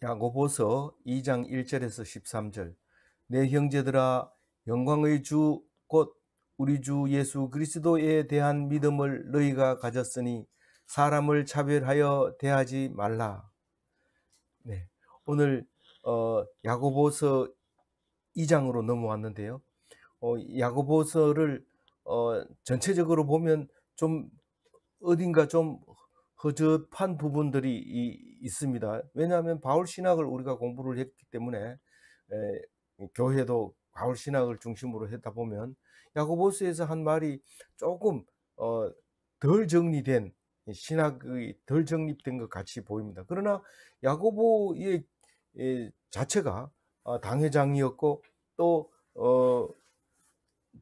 야고보서 2장 1절에서 13절. 내 형제들아, 영광의 주 곧 우리 주 예수 그리스도에 대한 믿음을 너희가 가졌으니 사람을 차별하여 대하지 말라. 네, 오늘 야고보서 2장으로 넘어왔는데요. 야고보서를 전체적으로 보면 좀 어딘가 좀 허접한 부분들이 있습니다. 왜냐하면 바울 신학을 우리가 공부를 했기 때문에 교회도 바울 신학을 중심으로 했다 보면 야고보서에서 한 말이 조금 덜 정리된, 신학의 덜 정립된 것 같이 보입니다. 그러나 야고보의 자체가 당회장이었고 또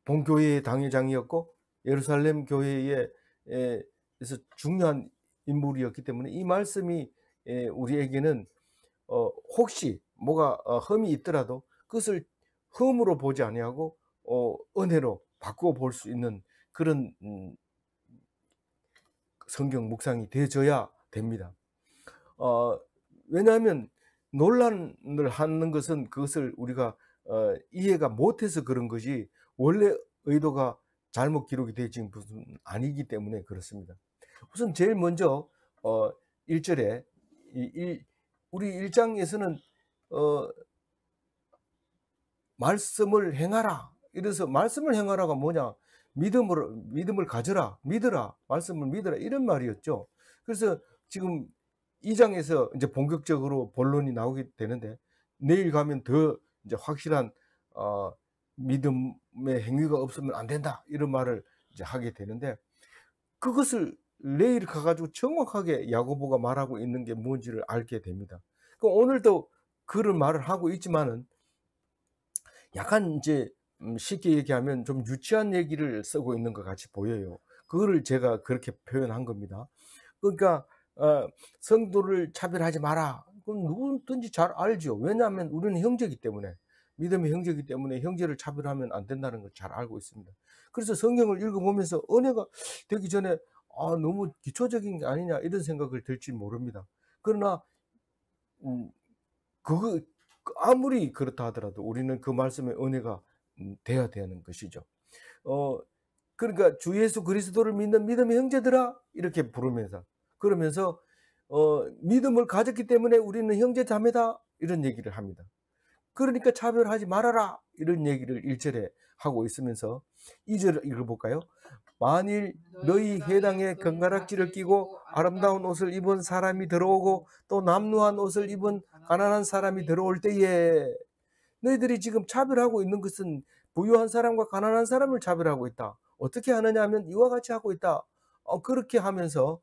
본교회의 당회장이었고 예루살렘 교회의 에서 중요한 인물이었기 때문에 이 말씀이 우리에게는 혹시 뭐가 흠이 있더라도 그것을 흠으로 보지 아니하고 은혜로 바꾸어 볼 수 있는 그런 성경 묵상이 되어져야 됩니다. 왜냐하면 논란을 하는 것은 그것을 우리가 이해가 못해서 그런 것이 원래 의도가 잘못 기록이 되지 아니기 때문에 그렇습니다. 우선 제일 먼저 1절에 우리 1장에서는 말씀을 행하라. 이래서 말씀을 행하라가 뭐냐? 믿음을 가져라, 믿으라, 말씀을 믿으라 이런 말이었죠. 그래서 지금 2장에서 이제 본격적으로 본론이 나오게 되는데 내일 가면 더 이제 확실한 믿음의 행위가 없으면 안 된다 이런 말을 이제 하게 되는데 그것을 내일 가가지고 정확하게 야고보가 말하고 있는 게 뭔지를 알게 됩니다. 오늘도 그런 말을 하고 있지만은 약간 이제 쉽게 얘기하면 좀 유치한 얘기를 쓰고 있는 것 같이 보여요. 그거를 제가 그렇게 표현한 겁니다. 그러니까 성도를 차별하지 마라. 그건 누구든지 잘 알죠. 왜냐하면 우리는 형제이기 때문에, 믿음의 형제이기 때문에 형제를 차별하면 안 된다는 걸 잘 알고 있습니다. 그래서 성경을 읽어보면서 은혜가 되기 전에 너무 기초적인 게 아니냐 이런 생각을 들지 모릅니다. 그러나 그거 아무리 그렇다 하더라도 우리는 그 말씀의 은혜가 돼야 되는 것이죠. 그러니까 주 예수 그리스도를 믿는 믿음의 형제들아 이렇게 부르면서 그러면서 믿음을 가졌기 때문에 우리는 형제 자매다 이런 얘기를 합니다. 그러니까 차별하지 말아라 이런 얘기를 1절에 하고 있으면서 2절을 읽어볼까요? 만일 너희 회당에 금가락지를 끼고 아름다운 옷을 입은 사람이 들어오고 또 남루한 옷을 입은 가난한 사람이 들어올 때에 너희들이 지금 차별하고 있는 것은 부유한 사람과 가난한 사람을 차별하고 있다. 어떻게 하느냐 하면 이와 같이 하고 있다. 그렇게 하면서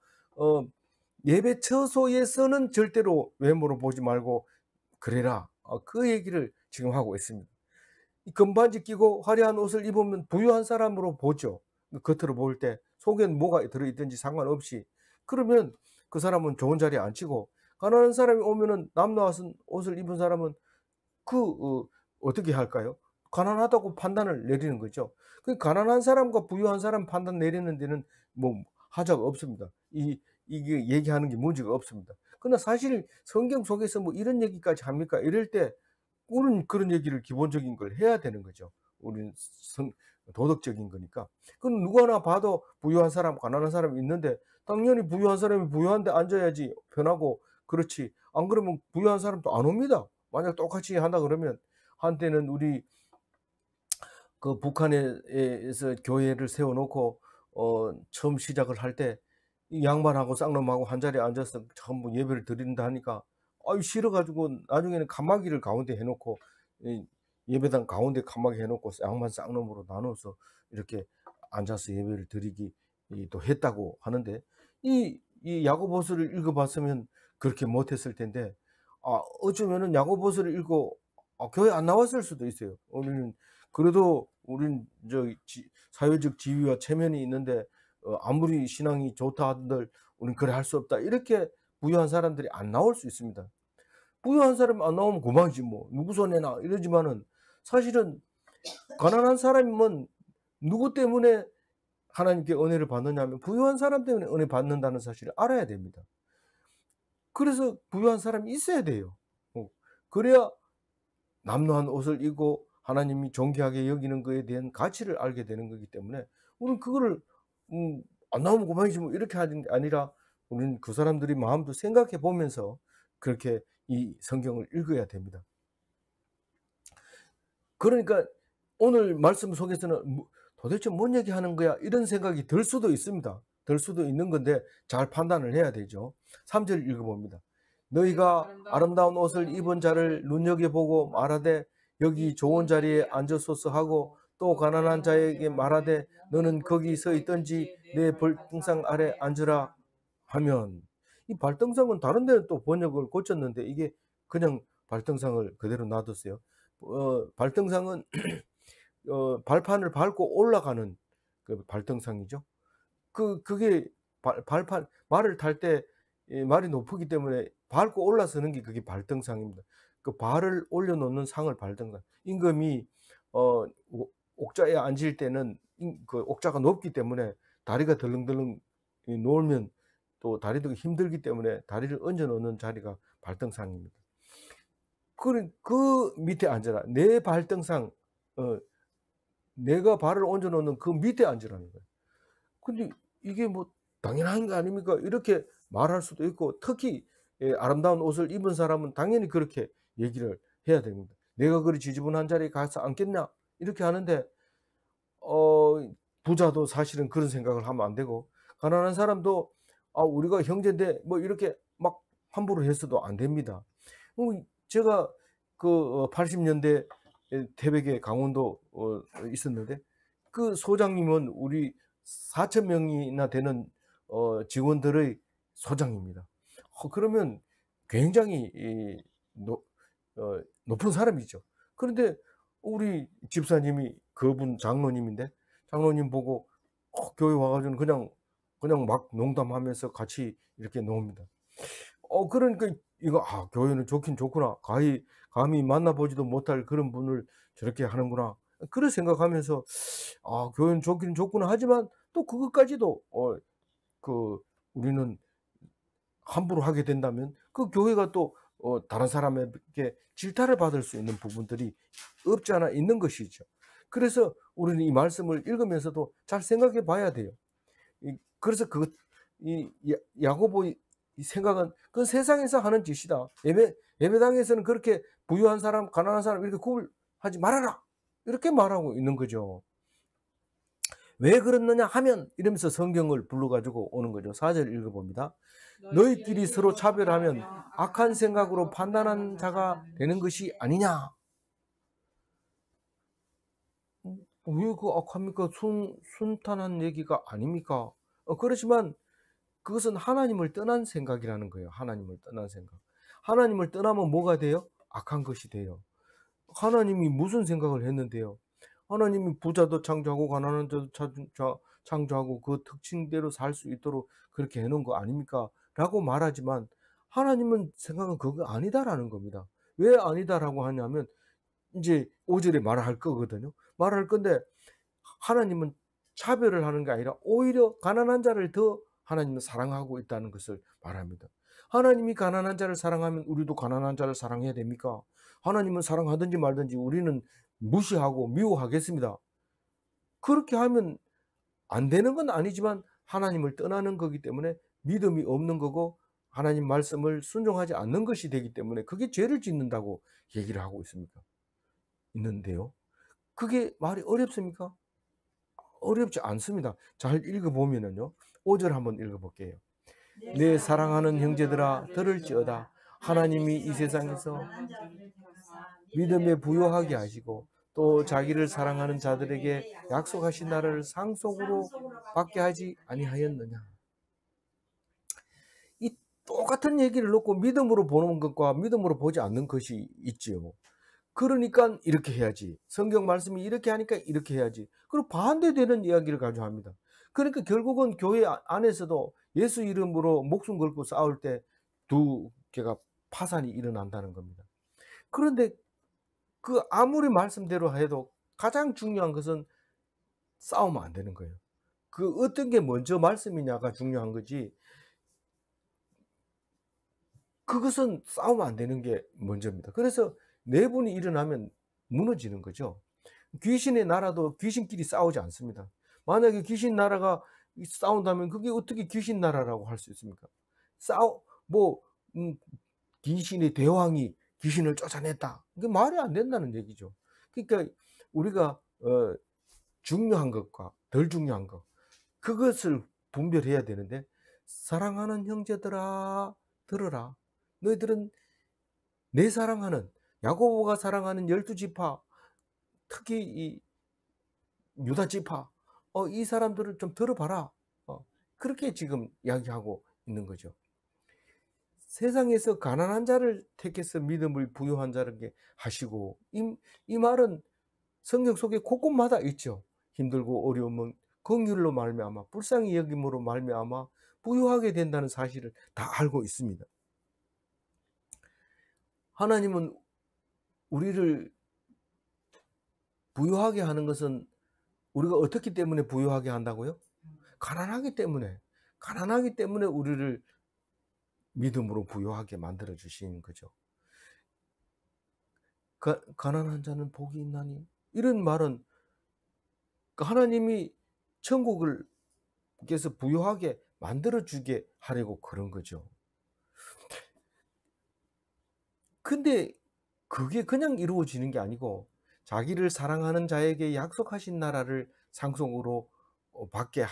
예배 처소에서는 절대로 외모로 보지 말고 그래라. 그 얘기를 지금 하고 있습니다. 금반지 끼고 화려한 옷을 입으면 부유한 사람으로 보죠. 겉으로 볼 때 속엔 뭐가 들어있든지 상관없이. 그러면 그 사람은 좋은 자리에 앉히고 가난한 사람이 오면은 남나왔은 옷을 입은 사람은 어떻게 할까요? 가난하다고 판단을 내리는 거죠. 그 가난한 사람과 부유한 사람 판단 내리는 데는 뭐 하자가 없습니다. 이게 얘기하는 게 문제가 없습니다. 그러나 사실 성경 속에서 뭐 이런 얘기까지 합니까? 이럴 때 우리는 그런 얘기를 기본적인 걸 해야 되는 거죠. 우리는 도덕적인 거니까. 그럼 누구나 봐도 부유한 사람, 가난한 사람이 있는데 당연히 부유한 사람이 부유한 데 앉아야지 편하고 그렇지. 안 그러면 부유한 사람도 안 옵니다. 만약 똑같이 한다 그러면 한때는 우리 그 북한에서 교회를 세워놓고 처음 시작을 할 때 이 양반하고 쌍놈하고 한 자리에 앉아서 전부 예배를 드린다 하니까 아유 싫어가지고 나중에는 칸막이를 가운데 해놓고 예배당 가운데 칸막이 해놓고 양반 쌍놈으로 나눠서 이렇게 앉아서 예배를 드리기 또 했다고 하는데 이 야고보서를 읽어봤으면 그렇게 못했을 텐데 어쩌면은 야고보서를 읽고 교회 안 나왔을 수도 있어요. 그래도 우린 사회적 지위와 체면이 있는데 아무리 신앙이 좋다 하던들 우린 그래 할 수 없다. 이렇게 부유한 사람들이 안 나올 수 있습니다. 부유한 사람 안 나오면 그만이지 뭐. 누구 손해나 이러지만은 사실은 가난한 사람이면 누구 때문에 하나님께 은혜를 받느냐 하면 부유한 사람 때문에 은혜 받는다는 사실을 알아야 됩니다. 그래서 부유한 사람이 있어야 돼요. 그래야 남노한 옷을 입고 하나님이 존귀하게 여기는 것에 대한 가치를 알게 되는 거기 때문에 우리는 그거를 안 나오면 그만이지 뭐 이렇게 하는 게 아니라 우리는 그 사람들이 마음도 생각해 보면서 그렇게 이 성경을 읽어야 됩니다. 그러니까 오늘 말씀 속에서는 도대체 뭔 얘기하는 거야? 이런 생각이 들 수도 있습니다. 들 수도 있는 건데 잘 판단을 해야 되죠. 3절 읽어봅니다. 너희가 아름다운 옷을 입은 자를 눈여겨보고 말하되 여기 좋은 자리에 앉으소서 하고 또 가난한 자에게 말하되 너는 거기 서 있든지 내 발등상 아래 앉으라 하면, 이 발등상은 다른 데는 또 번역을 고쳤는데 이게 그냥 발등상을 그대로 놔뒀어요. 발등상은 발판을 밟고 올라가는 그 발등상이죠. 그게 발판, 말을 탈 때 말이 높기 때문에 밟고 올라서는 게 그게 발등상입니다. 그 발을 올려놓는 상을 발등상. 임금이 옥자에 앉을 때는 그 옥자가 높기 때문에 다리가 덜렁덜렁 놓으면 또 다리도 힘들기 때문에 다리를 얹어 놓는 자리가 발등상입니다. 그 밑에 앉아라. 내 발등상, 내가 발을 얹어 놓는 그 밑에 앉으라는 거예요. 근데 이게 뭐 당연한 거 아닙니까? 이렇게 말할 수도 있고, 특히 아름다운 옷을 입은 사람은 당연히 그렇게 얘기를 해야 됩니다. 내가 그리 지저분한 자리에 가서 앉겠냐? 이렇게 하는데 부자도 사실은 그런 생각을 하면 안 되고, 가난한 사람도 우리가 형제인데 뭐 이렇게 막 함부로 해서도 안 됩니다. 제가 그 80년대 태백에 강원도 있었는데 그 소장님은 우리 4,000명이나 되는 직원들의 소장입니다. 그러면 굉장히 높은 사람이죠. 그런데 우리 집사님이 그분 장로님인데 장로님 보고 교회 와가지고 그냥 막 농담하면서 같이 이렇게 놉니다. 그러니까 이거 교회는 좋긴 좋구나. 감히 만나보지도 못할 그런 분을 저렇게 하는구나. 그런 생각하면서 교회는 좋긴 좋구나 하지만 또 그것까지도 그 우리는 함부로 하게 된다면 그 교회가 또 다른 사람에게 질타를 받을 수 있는 부분들이 없지 않아 있는 것이죠. 그래서 우리는 이 말씀을 읽으면서도 잘 생각해 봐야 돼요. 그래서 이 야고보의 이 생각은 그 세상에서 하는 짓이다. 예배당에서는 그렇게 부유한 사람, 가난한 사람 이렇게 구분하지 말아라. 이렇게 말하고 있는 거죠. 왜 그렇느냐 하면 이러면서 성경을 불러가지고 오는 거죠. 4절 읽어봅니다. 너희끼리 서로 차별하면 악한 생각으로 판단한 자가 되는 것이 아니냐. 왜 그 악합니까? 순탄한 얘기가 아닙니까? 그렇지만 그것은 하나님을 떠난 생각이라는 거예요. 하나님을 떠난 생각. 하나님을 떠나면 뭐가 돼요? 악한 것이 돼요. 하나님이 무슨 생각을 했는데요? 하나님이 부자도 창조하고 가난한 자도 창조하고 그 특징대로 살 수 있도록 그렇게 해놓은 거 아닙니까? 라고 말하지만 하나님은 생각은 그거 아니다라는 겁니다. 왜 아니다라고 하냐면 이제 5절에 말할 거거든요. 말할 건데 하나님은 차별을 하는 게 아니라 오히려 가난한 자를 더 하나님은 사랑하고 있다는 것을 말합니다. 하나님이 가난한 자를 사랑하면 우리도 가난한 자를 사랑해야 됩니까? 하나님은 사랑하든지 말든지 우리는 무시하고 미워하겠습니다. 그렇게 하면 안 되는 건 아니지만 하나님을 떠나는 거기 때문에 믿음이 없는 거고 하나님 말씀을 순종하지 않는 것이 되기 때문에 그게 죄를 짓는다고 얘기를 하고 있는데요. 그게 말이 어렵습니까? 어렵지 않습니다. 잘 읽어보면은요. 5절 한번 읽어볼게요. 내 사랑하는 형제들아 들을지어다. 하나님이 이 세상에서 믿음에 부요하게 하시고 또 자기를 사랑하는 자들에게 약속하신 나라를 상속으로 받게 하지 아니하였느냐. 이 똑같은 얘기를 놓고 믿음으로 보는 것과 믿음으로 보지 않는 것이 있지요. 그러니까 이렇게 해야지. 성경 말씀이 이렇게 하니까 이렇게 해야지. 그리고 반대되는 이야기를 가지고 합니다. 그러니까 결국은 교회 안에서도 예수 이름으로 목숨 걸고 싸울 때 두 개가 파산이 일어난다는 겁니다. 그런데 그 아무리 말씀대로 해도 가장 중요한 것은 싸우면 안 되는 거예요. 그 어떤 게 먼저 말씀이냐가 중요한 거지. 그것은 싸우면 안 되는 게 먼저입니다. 그래서 내분이 일어나면 무너지는 거죠. 귀신의 나라도 귀신끼리 싸우지 않습니다. 만약에 귀신 나라가 싸운다면 그게 어떻게 귀신 나라라고 할 수 있습니까? 싸우 뭐 귀신의 대왕이 귀신을 쫓아냈다. 이게 말이 안 된다는 얘기죠. 그러니까 우리가 중요한 것과 덜 중요한 것, 그것을 분별해야 되는데, 사랑하는 형제들아 들으라. 너희들은 내 사랑하는, 야고보가 사랑하는 12지파, 특히 이 유다 지파, 이 사람들을 좀 들어봐라. 그렇게 지금 이야기하고 있는 거죠. 세상에서 가난한 자를 택해서 믿음을 부여한 자에게 하시고, 이 말은 성경 속에 곳곳마다 있죠. 힘들고 어려우면 긍휼로 말미암아, 불쌍히 여김으로 말미암아 부유하게 된다는 사실을 다 알고 있습니다. 하나님은 우리를 부유하게 하는 것은 우리가 어떻기 때문에 부유하게 한다고요? 가난하기 때문에 우리를 믿음으로 부유하게 만들어 주시는 거죠. 가난한 자는 복이 있나니, 이런 말은 하나님이 천국을 께서 부유하게 만들어 주게 하려고 그런 거죠. 근데 그게 그냥 이루어지는 게 아니고, 자기를 사랑하는 자에게 약속하신 나라를 상속으로 받게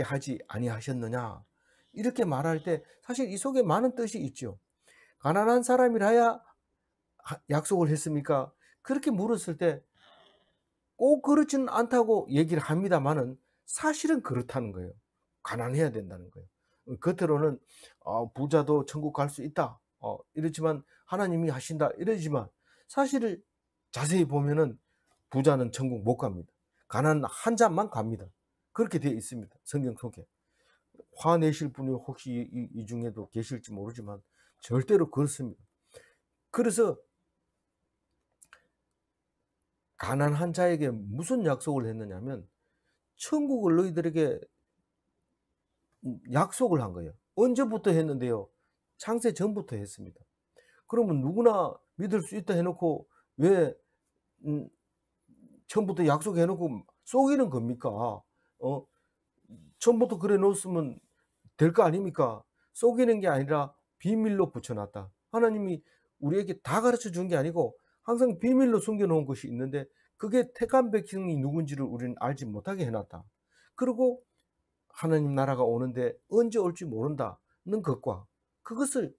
하지 아니하셨느냐, 이렇게 말할 때 사실 이 속에 많은 뜻이 있죠. 가난한 사람이라야 약속을 했습니까? 그렇게 물었을 때 꼭 그렇지는 않다고 얘기를 합니다만은, 사실은 그렇다는 거예요. 가난해야 된다는 거예요. 겉으로는 부자도 천국 갈 수 있다, 이렇지만 하나님이 하신다 이러지만, 사실을 자세히 보면은 부자는 천국 못 갑니다. 가난한 자만 갑니다. 그렇게 되어 있습니다, 성경 속에. 화내실 분이 혹시 이 중에도 계실지 모르지만 절대로 그렇습니다. 그래서 가난한 자에게 무슨 약속을 했느냐면, 천국을 너희들에게 약속을 한 거예요. 언제부터 했는데요? 창세 전부터 했습니다. 그러면 누구나 믿을 수 있다 해놓고 왜 처음부터 약속해놓고 속이는 겁니까? 처음부터 그래 놓았으면 될 거 아닙니까? 속이는 게 아니라 비밀로 붙여놨다. 하나님이 우리에게 다 가르쳐 준 게 아니고 항상 비밀로 숨겨놓은 것이 있는데, 그게 택한 백성이 누군지를 우리는 알지 못하게 해놨다. 그리고 하나님 나라가 오는데 언제 올지 모른다는 것과, 그것을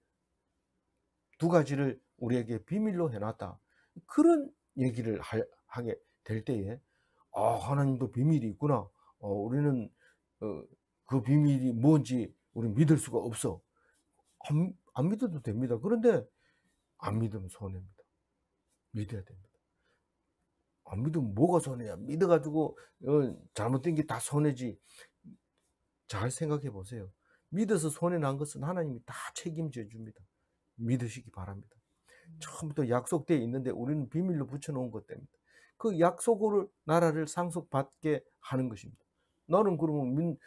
두 가지를 우리에게 비밀로 해놨다. 그런 얘기를 하게 될 때에, 하나님도 비밀이 있구나. 우리는 그 비밀이 뭔지 우리 믿을 수가 없어. 안 믿어도 됩니다. 그런데 안 믿으면 손해입니다. 믿어야 됩니다. 안 믿으면 뭐가 손해야? 믿어가지고 잘못된 게 다 손해지. 잘 생각해 보세요. 믿어서 손해 난 것은 하나님이 다 책임져 줍니다. 믿으시기 바랍니다. 처음부터 약속되어 있는데 우리는 비밀로 붙여놓은 것 때문에 그 약속으로 나라를 상속받게 하는 것입니다. 나는 그러면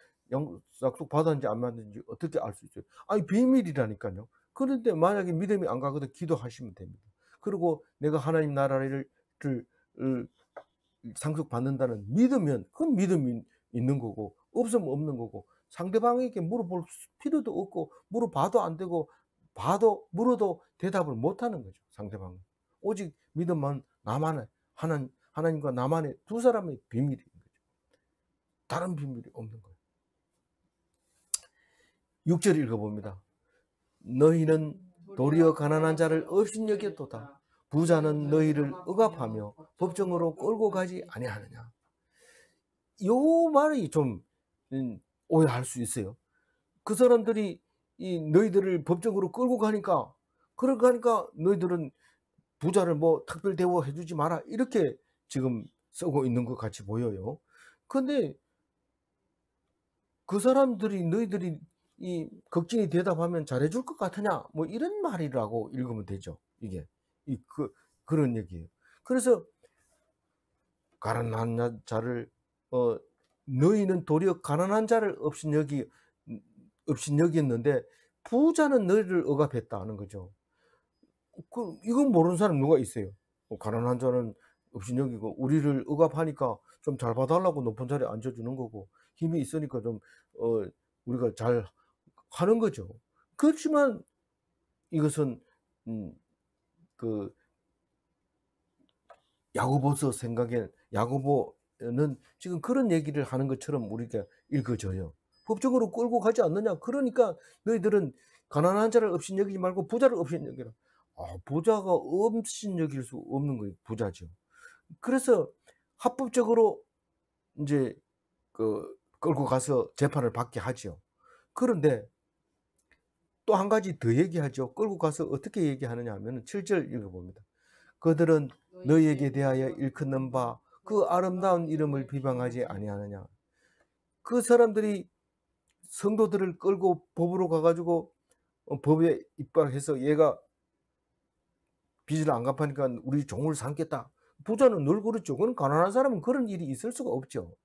약속 받았는지 안 받았는지 어떻게 알 수 있어요? 아니, 비밀이라니까요. 그런데 만약에 믿음이 안 가거든 기도하시면 됩니다. 그리고 내가 하나님 나라를 상속받는다는 믿으면 그건 믿음이 있는 거고, 없으면 없는 거고, 상대방에게 물어볼 필요도 없고, 물어봐도 안 되고, 물어도 대답을 못 하는 거죠, 상대방은. 오직 믿음만 나만의, 하나님과 나만의 두 사람의 비밀인 거죠. 다른 비밀이 없는 거예요. 6절 읽어봅니다. 너희는 도리어 가난한 자를 업신여겼도다. 부자는 너희를 억압하며 법정으로 끌고 가지 아니하느냐. 요 말이 좀 오해할 수 있어요. 그 사람들이 너희들을 법정으로 끌고 가니까, 너희들은 부자를 뭐 특별 대우해 주지 마라, 이렇게 지금 쓰고 있는 것 같이 보여요. 근데 그 사람들이 너희들이 걱정이 대답하면 잘해줄 것 같으냐, 뭐 이런 말이라고 읽으면 되죠. 이게 그런 얘기예요. 그래서 가난한 자를 너희는 도리어 가난한 자를 업신여겼는데 부자는 너희를 억압했다.'는 거죠. 이건 모르는 사람 누가 있어요. 가난한 자는 업신여기고 우리를 억압하니까 좀 잘 봐 달라고 높은 자리에 앉아 주는 거고, 힘이 있으니까 좀 어 우리가 잘 하는 거죠. 그렇지만 이것은 음 그 야고보서 생각에 야고보는 지금 그런 얘기를 하는 것처럼 우리가 읽어져요. 법적으로 끌고 가지 않느냐. 그러니까 너희들은 가난한 자를 업신여기지 말고 부자를 업신여기라. 부자가 업신여길 수 없는 거예요. 부자죠. 그래서 합법적으로 인제 끌고 가서 재판을 받게 하지요. 그런데 또 한 가지 더 얘기하죠. 끌고 가서 어떻게 얘기하느냐 하면은 7절 읽어 봅니다. "그들은 너희에게 대하여 일컫는 바 그 아름다운 이름을 비방하지 아니하느냐." 그 사람들이 성도들을 끌고 법으로 가 가지고 법에 입각해서 "얘가 빚을 안 갚으니까 우리 종을 삼겠다." 부자는 늘 그렇죠. 그건 가난한 사람은 그런 일이 있을 수가 없죠.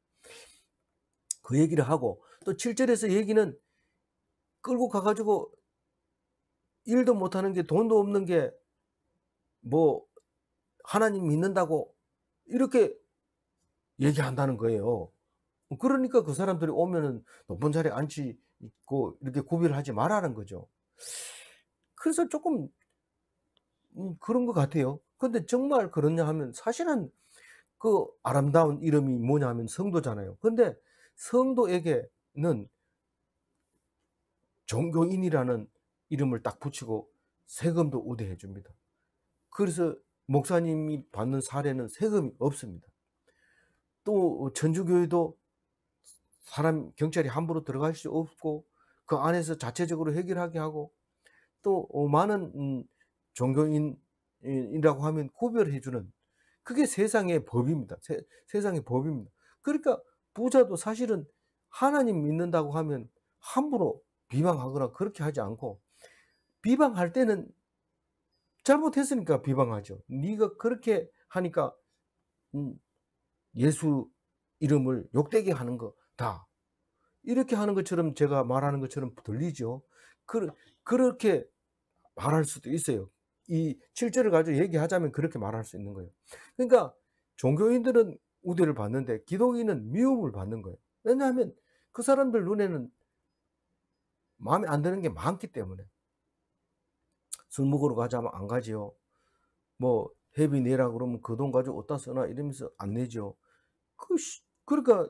그 얘기를 하고 또 7 절에서 얘기는 끌고 가 가지고 일도 못 하는 게, 돈도 없는 게 뭐 하나님 믿는다고 이렇게 얘기한다는 거예요. 그러니까 그 사람들이 오면은 높은 자리에 앉히고 이렇게 구비를 하지 말라는 거죠. 그래서 쪼끔 그런 것 같아요. 근데 정말 그렇냐 하면 사실은 그 아름다운 이름이 뭐냐 하면 성도잖아요. 근데 성도에게는 종교인이라는 이름을 딱 붙이고 세금도 우대해 줍니다. 그래서 목사님이 받는 사례는 세금이 없습니다. 또 천주교에도 경찰이 함부로 들어갈 수 없고 그 안에서 자체적으로 해결하게 하고, 또 많은 종교인 이라고 하면 구별해 주는, 그게 세상의 법입니다. 세상의 법입니다. 그러니까 부자도 사실은 하나님 믿는다고 하면 함부로 비방하거나 그렇게 하지 않고, 비방할 때는 잘못했으니까 비방하죠. "네가 그렇게 하니까 음 예수 이름을 욕되게 하는 거다." 이렇게 하는 것처럼, 제가 말하는 것처럼 들리죠. 그렇게 말할 수도 있어요. 이 7 절을 가지고 얘기하자면 그렇게 말할 수 있는 거예요. 그러니까 종교인들은 우대를 받는데 기독인은 미움을 받는 거예요. 왜냐하면 그 사람들 눈에는 마음에 안 드는 게 많기 때문에. 술 먹으러 가자면 안 가지요. 뭐 "회비 내라." 그러면 "그 돈 가지고 어디다 쓰나." 이러면서 안 내죠. 그러니까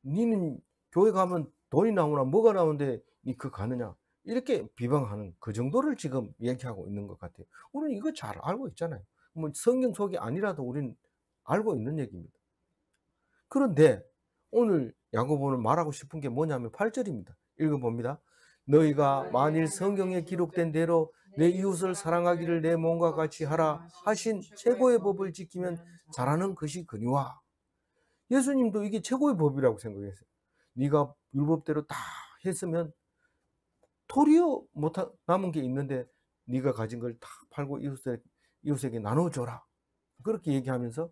"니는 교회 가면 돈이 나오나 뭐가 나오는데 니 가느냐." 이렇게 비방하는, 그 정도를 지금 얘기하고 있는 것 같아요. 우리는 이거 잘 알고 있잖아요. 뭐 성경 속이 아니라도 우리는 알고 있는 얘기입니다. 그런데 오늘 야고보는 말하고 싶은 게 뭐냐면 8 절입니다. 읽어 봅니다. "너희가 만일 성경에 기록된 대로 내 이웃을 사랑하기를 내 몸과 같이 하라 하신 최고의 법을 지키면 잘하는 것이거니와." 예수님도 이게 최고의 법이라고 생각했어요. 네가 율법대로 다 했으면 도리어 남은 게 있는데 네가 가진 걸 다 팔고 이웃에게 나눠 줘라. 그렇게 얘기하면서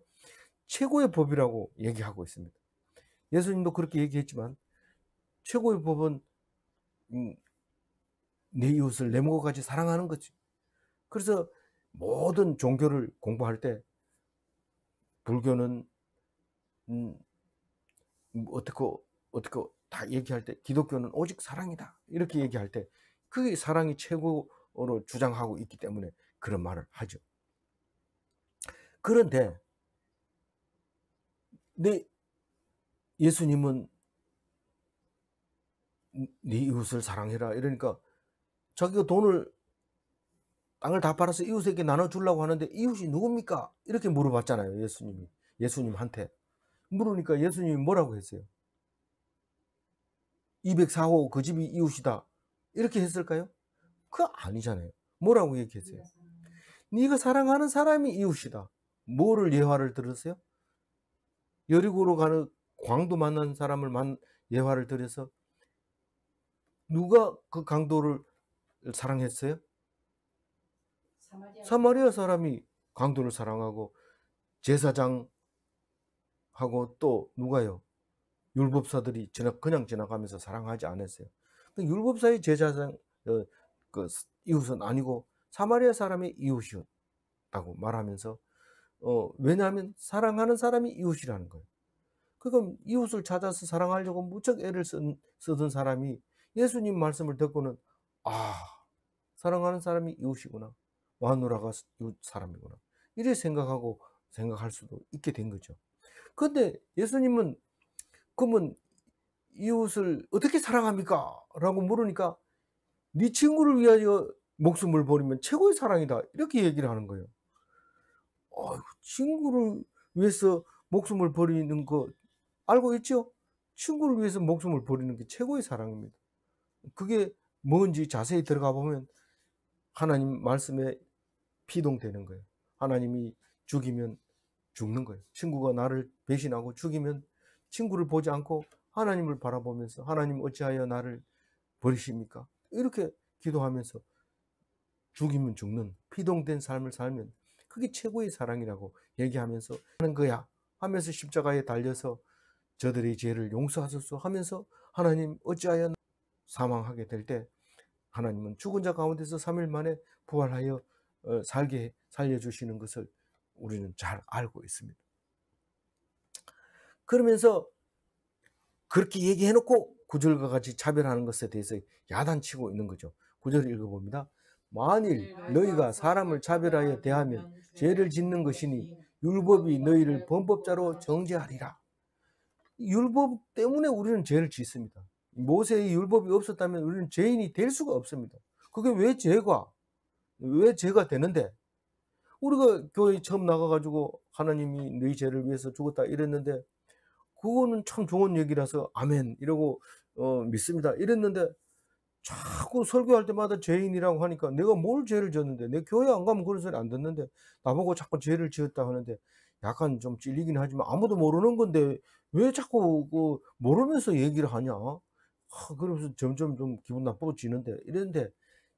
최고의 법이라고 얘기하고 있습니다. 예수님도 그렇게 얘기했지만 최고의 법은 음 내 이웃을 내 몸과 같이 사랑하는 거지. 그래서 모든 종교를 공부할 때 불교는 음 어떻게 다 얘기할 때 "기독교는 오직 사랑이다." 이렇게 얘기할 때 그게 사랑이 최고로 주장하고 있기 때문에 그런 말을 하죠. 그런데 네 예수님은 "네 이웃을 사랑해라." 이러니까 자기가 땅을 다 팔아서 이웃에게 나눠 주려고 하는데 "이웃이 누굽니까?" 이렇게 물어봤잖아요, 예수님한테. 물으니까 예수님이 뭐라고 했어요? "204호 그 집이 이웃이다." 이렇게 했을까요? 그거 아니잖아요. 뭐라고 얘기했어요? "네가 사랑하는 사람이 이웃이다." 뭐를 예화를 들었어요? 여리고로 가는 광도 만난 사람을 예화를 들어서 누가 그 강도를 사랑했어요? 사마리아 사람이 강도를 사랑하고, 제사장하고 또 누가요? 율법사들이 그냥 지나가면서 사랑하지 않았어요. 그 율법사의 제사장 이웃은 아니고 사마리아 사람의 이웃이었다고 말하면서 왜냐하면 사랑하는 사람이 이웃이라는 거예요. 그럼 이웃을 찾아서 사랑하려고 무척 애를 쓰던 사람이 예수님 말씀을 듣고는 아, 사랑하는 사람이 이웃이구나. 마누라가 이웃 사람이구나. 이래 생각할 수도 있게 된 거죠. 근데 예수님은 그러면 이웃을 어떻게 사랑합니까? 라고 물으니까 네 친구를 위하여 목숨을 버리면 최고의 사랑이다. 이렇게 얘기를 하는 거예요. 친구를 위해서 목숨을 버리는 거 알고 있죠? 친구를 위해서 목숨을 버리는 게 최고의 사랑입니다. 그게 뭔지 자세히 들어가 보면 하나님 말씀에 피동되는 거예요. 하나님이 죽이면 죽는 거예요. 친구가 나를 배신하고 죽이면 친구를 보지 않고 하나님을 바라보면서 하나님 어찌하여 나를 버리십니까? 이렇게 기도하면서 죽이면 죽는 피동된 삶을 살면 그게 최고의 사랑이라고 얘기하면서 하는 거야 하면서 십자가에 달려서 저들의 죄를 용서하소서 하면서 하나님 어찌하여 사망하게 될 때 하나님은 죽은 자 가운데서 3일 만에 부활하여 살게 살려주시는 것을 우리는 잘 알고 있습니다. 그러면서 그렇게 얘기해놓고 9절과 같이 차별하는 것에 대해서 야단치고 있는 거죠. 9절을 읽어봅니다. 만일 너희가 사람을 차별하여 대하면 죄를 짓는 것이니 율법이 너희를 범법자로 정죄하리라. 율법 때문에 우리는 죄를 짓습니다. 모세의 율법이 없었다면 우리는 죄인이 될 수가 없습니다. 그게 왜 죄가 되는데? 우리가 교회 처음 나가가지고 하나님이 너희 죄를 위해서 죽었다 이랬는데 그거는 참 좋은 얘기라서 아멘 이러고 믿습니다 이랬는데 자꾸 설교할 때마다 죄인이라고 하니까 내가 뭘 죄를 졌는데 내 교회 안 가면 그런 소리 안 듣는데 나보고 자꾸 죄를 지었다 하는데 약간 좀 찔리긴 하지만 아무도 모르는 건데 왜 자꾸 모르면서 얘기를 하냐 그러면서 점점 좀 기분 나빠지는데 이랬는데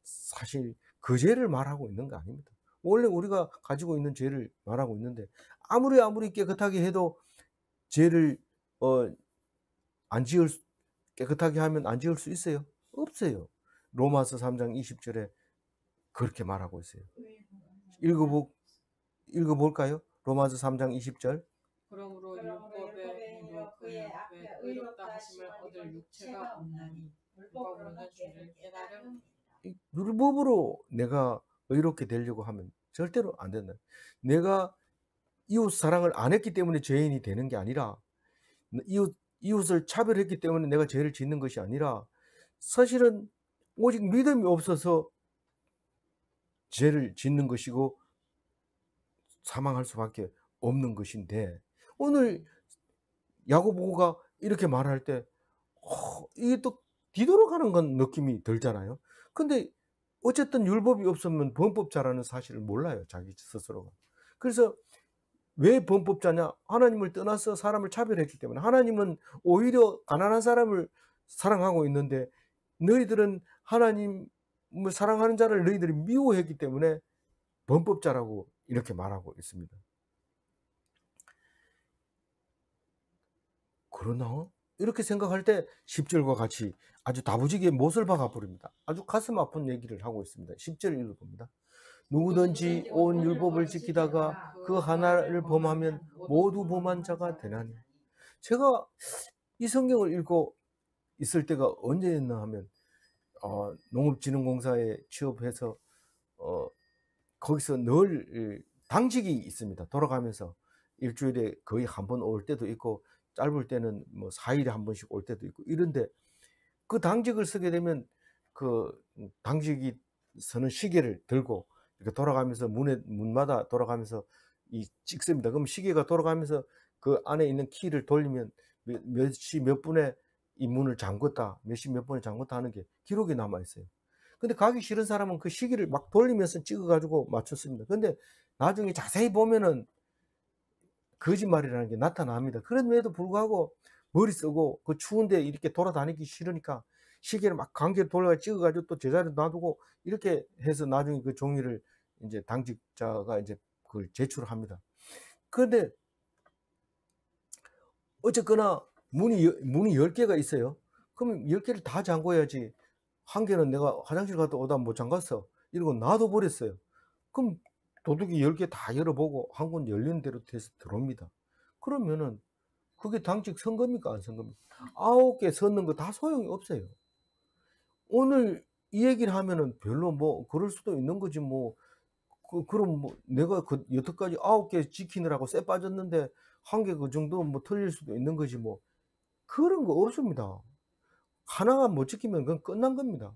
사실 그 죄를 말하고 있는 거 아닙니다. 원래 우리가 가지고 있는 죄를 말하고 있는데 아무리 깨끗하게 해도 죄를 안 지을 깨끗하게 하면 안 지을 수 있어요? 없어요. 로마서 3장 20절에 그렇게 말하고 있어요. 읽어볼까요? 로마서 3장 20절. 그러므로 율법의 행위로 그의 앞에 의롭다 하심을 얻을 육체가 없나니 율법으로는 죄를 깨달음. 율법으로 내가 의롭게 되려고 하면 절대로 안 된다. 내가 이웃 사랑을 안 했기 때문에 죄인이 되는 게 아니라 이웃을 차별했기 때문에 내가 죄를 짓는 것이 아니라 사실은 오직 믿음이 없어서 죄를 짓는 것이고 사망할 수밖에 없는 것인데 오늘 야고보가 이렇게 말할 때 이게 또 뒤돌아가는 건 느낌이 들잖아요. 근데 어쨌든 율법이 없으면 범법자라는 사실을 몰라요. 자기 스스로가. 그래서 왜 범법자냐? 하나님을 떠나서 사람을 차별했기 때문에. 하나님은 오히려 가난한 사람을 사랑하고 있는데 너희들은 하나님을 사랑하는 자를 너희들이 미워했기 때문에 범법자라고 이렇게 말하고 있습니다. 그러나? 이렇게 생각할 때 10절과 같이 아주 다부지게 못을 박아 버립니다. 아주 가슴 아픈 얘기를 하고 있습니다. 10절 읽어봅니다. 누구든지 온 율법을 지키다가 그 하나를 범하면 모두 범한 자가 되나니. 제가 이 성경을 읽고 있을 때가 언제였나 하면 농업진흥공사에 취업해서 거기서 늘 당직이 있습니다. 돌아가면서 일주일에 거의 한 번 올 때도 있고 짧을 때는 뭐 4일에 한 번씩 올 때도 있고 이런데 그 당직을 쓰게 되면 그 당직이 서는 시계를 들고 이렇게 돌아가면서 문마다 돌아가면서 찍습니다. 그럼 시계가 돌아가면서 그 안에 있는 키를 돌리면 몇 시 몇 분에 이 문을 잠궜다, 몇 시 몇 분에 잠궜다 하는 게 기록이 남아 있어요. 근데 가기 싫은 사람은 그 시기를 막 돌리면서 찍어가지고 맞췄습니다. 근데 나중에 자세히 보면은 거짓말이라는 게 나타납니다. 그럼에도 불구하고 머리 쓰고 그 추운데 이렇게 돌아다니기 싫으니까 시계를 막 강제로 돌려 찍어가지고 또 제자리에 놔두고 이렇게 해서 나중에 그 종이를 이제 당직자가 이제 그걸 제출합니다. 그런데 어쨌거나 문이 10개가 있어요. 그럼 10개를 다 잠궈야지 한 개는 내가 화장실 갔다 오다 못 잠갔어. 이러고 놔둬 버렸어요. 그럼 도둑이 10개 다 열어보고 한 군 열리는 대로 돼서 들어옵니다. 그러면은 그게 당직 선 겁니까 안 선 겁니까? 9개 섰는 거 다 소용이 없어요. 오늘 이 얘기를 하면은 별로 뭐 그럴 수도 있는 거지 뭐. 그럼 뭐 내가 그 여태까지 9개 지키느라고 쎄 빠졌는데 한 개 그 정도 뭐 틀릴 수도 있는 거지 뭐. 그런 거 없습니다. 하나가 못 지키면 그건 끝난 겁니다.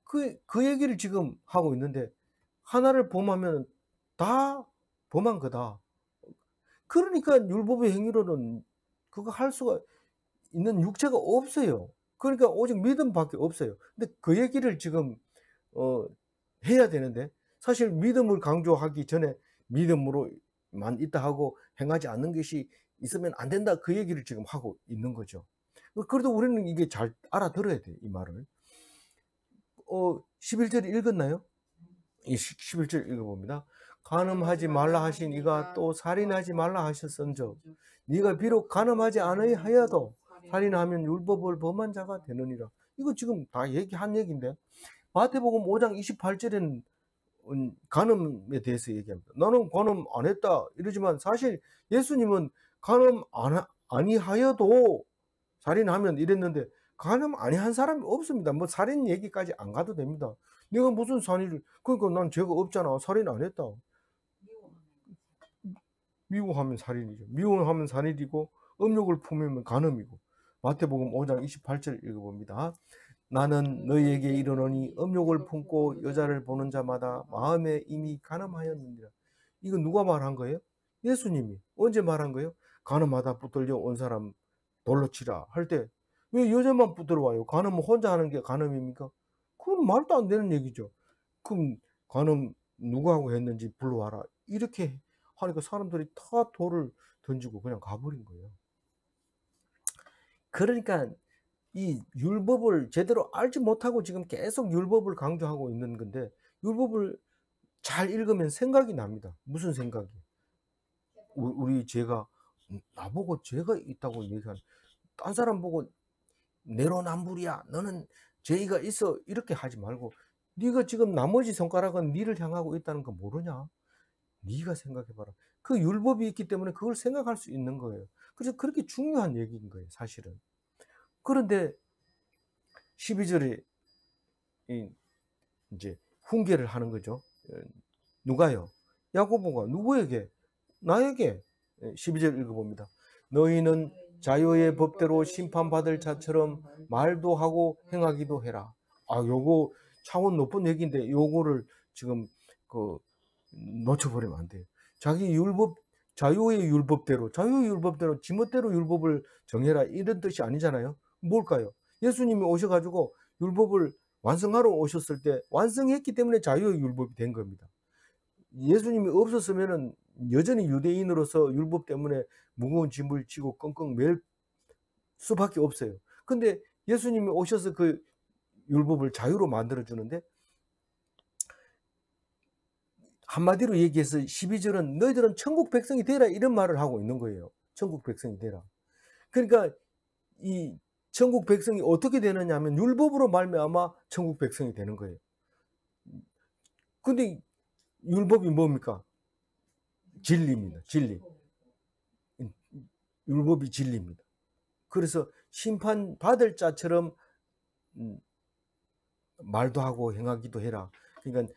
그 얘기를 지금 하고 있는데 하나를 범하면 다 범한 거다. 그러니까 율법의 행위로는 그거 할 수가 있는 육체가 없어요. 그러니까 오직 믿음밖에 없어요. 근데 그 얘기를 지금 어 해야 되는데 사실 믿음을 강조하기 전에 믿음으로만 있다 하고 행하지 않는 것이 있으면 안 된다. 그 얘기를 지금 하고 있는 거죠. 그래도 우리는 이게 잘 알아들어야 돼, 이 말을. 11절 읽었나요? 이 11절 읽어봅니다. 간음하지 말라 하신 이가 또 살인하지 말라 하셨은즉 네가 비록 간음하지 아니하여도 살인하면 율법을 범한 자가 되느니라. 이거 지금 다 얘기한 얘기인데 마태복음 5장 28절에는 간음에 대해서 얘기합니다. 나는 간음 안 했다 이러지만 사실 예수님은 간음 아니하여도 살인하면 이랬는데 간음 아니한 사람이 없습니다. 뭐 살인 얘기까지 안 가도 됩니다. 내가 무슨 살인을 그러니까 난 죄가 없잖아. 살인 안 했다. 미워하면 살인이죠. 미워하면 살인이고 음욕을 품으면 간음이고. 마태복음 5장 28절 읽어봅니다. 나는 너희에게 이르노니 음욕을 품고 여자를 보는 자마다 마음에 이미 간음하였느니라. 이거 누가 말한 거예요? 예수님이. 언제 말한 거예요? 간음하다 붙들려 온 사람 돌로 치라 할 때 왜 여자만 붙들어 와요? 간음은 혼자 하는 게 간음입니까? 그건 말도 안 되는 얘기죠. 그럼 간음 누구하고 했는지 불러와라. 이렇게 하니까 사람들이 다 돌을 던지고 그냥 가버린 거예요. 그러니까 이 율법을 제대로 알지 못하고 지금 계속 율법을 강조하고 있는 건데 율법을 잘 읽으면 생각이 납니다. 무슨 생각이? 우리 죄가 나보고 죄가 있다고 얘기하는 딴 사람 보고 내로남불이야. 너는 죄가 있어. 이렇게 하지 말고 네가 지금 나머지 손가락은 니를 향하고 있다는 거 모르냐? 네가 생각해봐라. 그 율법이 있기 때문에 그걸 생각할 수 있는 거예요. 그래서 그렇게 중요한 얘기인 거예요, 사실은. 그런데 12절에 이제 훈계를 하는 거죠. 누가요? 야고보가 누구에게? 나에게. 12절 읽어봅니다. 너희는 자유의 법대로 심판받을 자처럼 말도 하고 행하기도 해라. 요거 차원 높은 얘기인데 요거를 지금 놓쳐버리면 안 돼요. 자기 자유의 율법대로 지멋대로 율법을 정해라 이런 뜻이 아니잖아요. 뭘까요? 예수님이 오셔가지고 율법을 완성하러 오셨을 때 완성했기 때문에 자유의 율법이 된 겁니다. 예수님이 없었으면은 여전히 유대인으로서 율법 때문에 무거운 짐을 지고 끙끙 맬 수밖에 없어요. 근데 예수님이 오셔서 그 율법을 자유로 만들어 주는데 한마디로 얘기해서 12절은 너희들은 천국 백성이 되라 이런 말을 하고 있는 거예요. 천국 백성이 되라. 그러니까 이 천국 백성이 어떻게 되느냐 하면 율법으로 말미암아 천국 백성이 되는 거예요. 근데 율법이 뭡니까? 진리입니다. 진리. 율법이 진리입니다. 그래서 심판받을 자처럼 말도 하고 행하기도 해라. 그러니까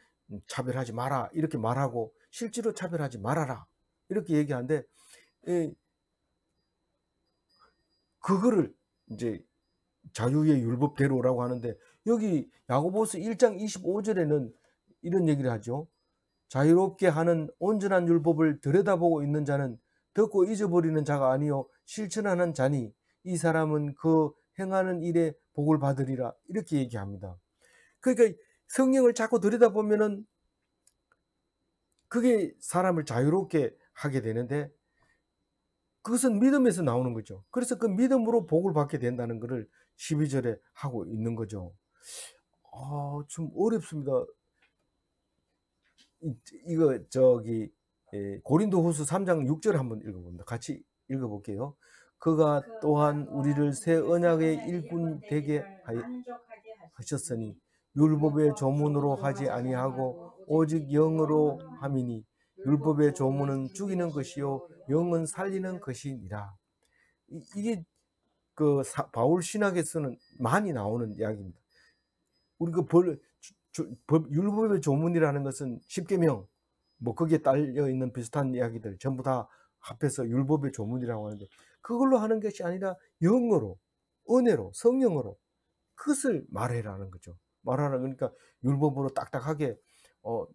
차별하지 마라 이렇게 말하고 실제로 차별하지 말아라 이렇게 얘기하는데 그거를 이제 자유의 율법대로라고 하는데 여기 야고보서 1장 25절에는 이런 얘기를 하죠. 자유롭게 하는 온전한 율법을 들여다보고 있는 자는 듣고 잊어버리는 자가 아니요 실천하는 자니 이 사람은 그 행하는 일에 복을 받으리라 이렇게 얘기합니다. 그러니까 성경을 자꾸 들여다보면은 그게 사람을 자유롭게 하게 되는데 그것은 믿음에서 나오는 거죠. 그래서 그 믿음으로 복을 받게 된다는 것을 12절에 하고 있는 거죠. 좀 어렵습니다. 이거 고린도후서 3장 6절 한번 읽어봅니다. 같이 읽어볼게요. 그가 또한 우리를 새 언약의 일꾼 되게 하여 하셨으니 율법의 조문으로 하지 아니하고 오직 영으로 함이니 율법의 조문은 죽이는 것이요 영은 살리는 것이니라. 이게 그 바울 신학에서는 많이 나오는 이야기입니다. 우리 그 율법의 조문이라는 것은 십계명 뭐 거기에 딸려 있는 비슷한 이야기들 전부 다 합해서 율법의 조문이라고 하는데, 그걸로 하는 것이 아니라 영어로, 은혜로, 성령으로 그것을 말해라는 거죠. 말하라. 그러니까 율법으로 딱딱하게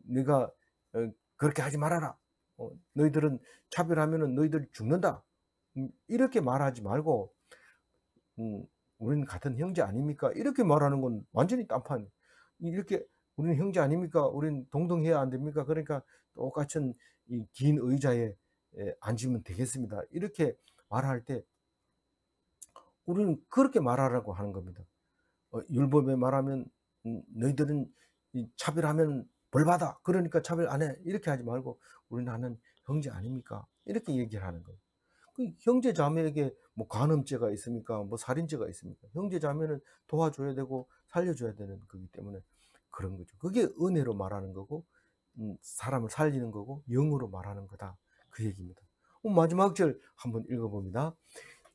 네가 그렇게 하지 말아라. 너희들은 차별하면은 너희들 죽는다. 이렇게 말하지 말고 우리는 같은 형제 아닙니까? 이렇게 말하는 건 완전히 딴판. 이렇게 우리는 형제 아닙니까? 우리는 동등해야 안 됩니까? 그러니까 똑같은 이 긴 의자에 앉으면 되겠습니다. 이렇게 말할 때 우리는 그렇게 말하라고 하는 겁니다. 율법에 말하면 너희들은 차별하면 벌받아. 그러니까 차별 안 해. 이렇게 하지 말고 우리는 나는 형제 아닙니까? 이렇게 얘기를 하는 거예요. 그 형제 자매에게 뭐 간음죄가 있습니까? 뭐 살인죄가 있습니까? 형제 자매는 도와줘야 되고 살려줘야 되는 거기 때문에 그런 거죠. 그게 은혜로 말하는 거고 사람을 살리는 거고 영으로 말하는 거다. 그 얘기입니다. 마지막 절 한번 읽어봅니다.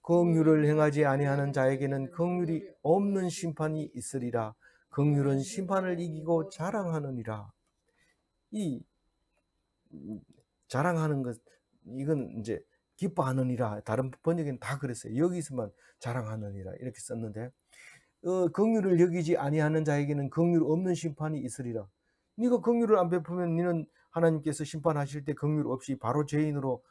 긍휼을 행하지 아니하는 자에게는 긍휼이 없는 심판이 있으리라. 긍휼은 심판을 이기고 자랑하느니라. 이 자랑하는 것, 이건 이제 기뻐하느니라. 다른 번역에는 다 그랬어요. 여기서만 자랑하느니라 이렇게 썼는데, 긍휼을 여기지 아니하는 자에게는 긍휼 없는 심판이 있으리라. 네가 긍휼을 안 베푸면 너는 하나님께서 심판하실 때 긍휼 없이 바로 죄인으로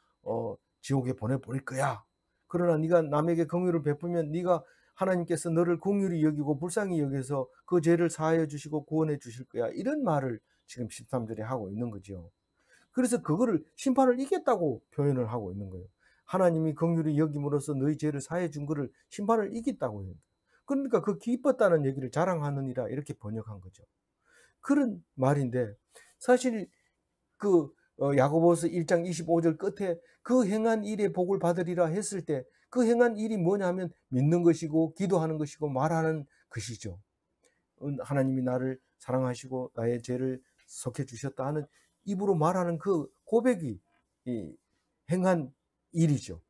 지옥에 보내버릴 거야. 그러나 네가 남에게 긍휼을 베푸면 네가 하나님께서 너를 긍휼히 여기고 불쌍히 여겨서 그 죄를 사하여 주시고 구원해 주실 거야. 이런 말을 지금 13절에 하고 있는 거죠. 그래서 그거를 심판을 이겼다고 표현을 하고 있는 거예요. 하나님이 긍휼히 여김으로써 너희 죄를 사해 준 거를 심판을 이겼다고 해요. 그러니까 그 기뻤다는 얘기를 자랑하느니라 이렇게 번역한 거죠. 그런 말인데, 사실 그 야고보서 1장 25절 끝에 그 행한 일에 복을 받으리라 했을 때 그 행한 일이 뭐냐면 믿는 것이고 기도하는 것이고 말하는 것이죠. 하나님이 나를 사랑하시고 나의 죄를 속해 주셨다 하는 입으로 말하는 그 고백이 행한 일이죠.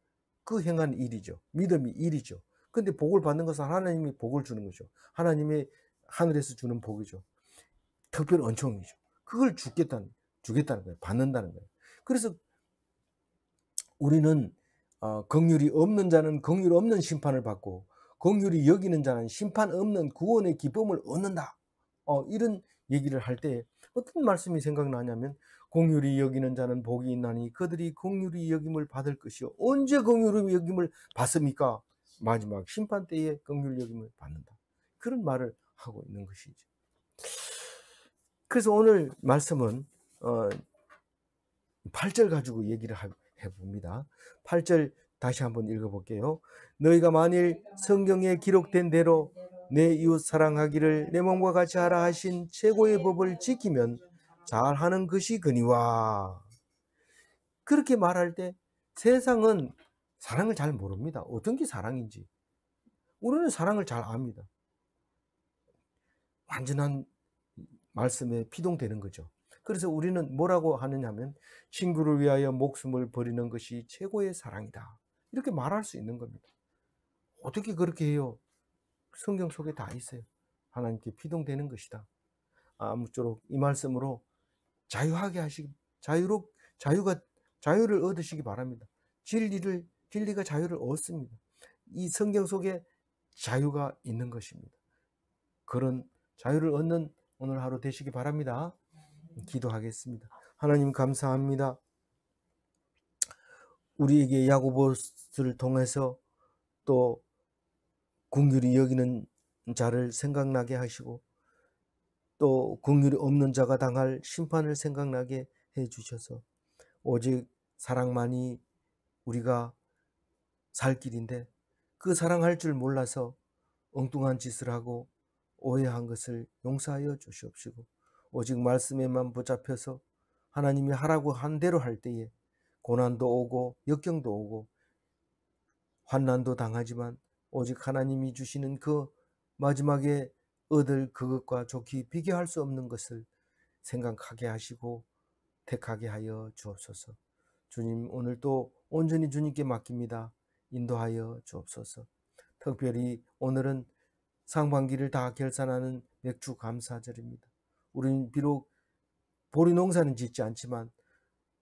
그 행한 일이죠. 믿음이 일이죠. 근데 복을 받는 것은 하나님이 복을 주는 거죠. 하나님의 하늘에서 주는 복이죠. 특별 은총이죠. 그걸 주겠다는 거예요. 받는다는 거예요. 그래서 우리는 긍휼이 없는 자는 긍휼 없는 심판을 받고 긍휼이 여기는 자는 심판 없는 구원의 기쁨을 얻는다. 이런 얘기를 할 때 어떤 말씀이 생각나냐면, 긍휼히 여기는 자는 복이 있나니 그들이 긍휼히 여김을 받을 것이요. 언제 긍휼히 여김을 받습니까? 마지막 심판 때에 긍휼히 여김을 받는다. 그런 말을 하고 있는 것이죠. 그래서 오늘 말씀은 8절 가지고 얘기를 해봅니다. 8절 다시 한번 읽어볼게요. 너희가 만일 성경에 기록된 대로 내 이웃 사랑하기를 내 몸과 같이 하라 하신 최고의 법을 지키면 잘하는 것이 거니와. 그렇게 말할 때 세상은 사랑을 잘 모릅니다. 어떤 게 사랑인지. 우리는 사랑을 잘 압니다. 완전한 말씀에 피동되는 거죠. 그래서 우리는 뭐라고 하느냐면 친구를 위하여 목숨을 버리는 것이 최고의 사랑이다. 이렇게 말할 수 있는 겁니다. 어떻게 그렇게 해요? 성경 속에 다 있어요. 하나님께 피동되는 것이다. 아무쪼록 이 말씀으로 자유하게 하시기, 자유를 얻으시기 바랍니다. 진리가 자유를 얻습니다. 이 성경 속에 자유가 있는 것입니다. 그런 자유를 얻는 오늘 하루 되시기 바랍니다. 기도하겠습니다. 하나님 감사합니다. 우리에게 야고보서를 통해서 또 긍휼히 여기는 자를 생각나게 하시고 또 긍휼이 없는 자가 당할 심판을 생각나게 해 주셔서 오직 사랑만이 우리가 살 길인데 그 사랑할 줄 몰라서 엉뚱한 짓을 하고 오해한 것을 용서하여 주시옵시고 오직 말씀에만 붙잡혀서 하나님이 하라고 한 대로 할 때에 고난도 오고 역경도 오고 환난도 당하지만 오직 하나님이 주시는 그 마지막에 얻을 그것과 좋게 비교할 수 없는 것을 생각하게 하시고 택하게 하여 주옵소서. 주님, 오늘도 온전히 주님께 맡깁니다. 인도하여 주옵소서. 특별히 오늘은 상반기를 다 결산하는 맥주 감사절입니다. 우리는 비록 보리 농사는 짓지 않지만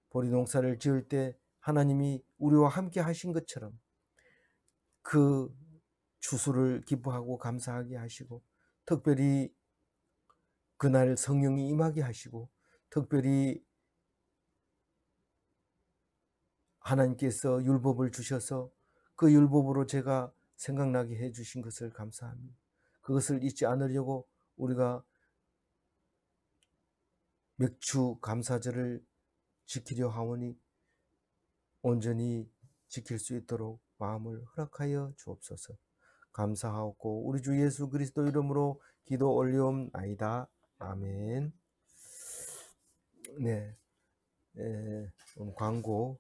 보리 농사를 지을 때 하나님이 우리와 함께 하신 것처럼 그 추수를 기뻐하고 감사하게 하시고, 특별히 그날 성령이 임하게 하시고, 특별히 하나님께서 율법을 주셔서 그 율법으로 제가 생각나게 해주신 것을 감사합니다. 그것을 잊지 않으려고 우리가 맥주 감사절을 지키려 하오니 온전히 지킬 수 있도록 마음을 허락하여 주옵소서. 감사하옵고 우리 주 예수 그리스도 이름으로 기도 올리옵나이다. 아멘. 네, 오늘 광고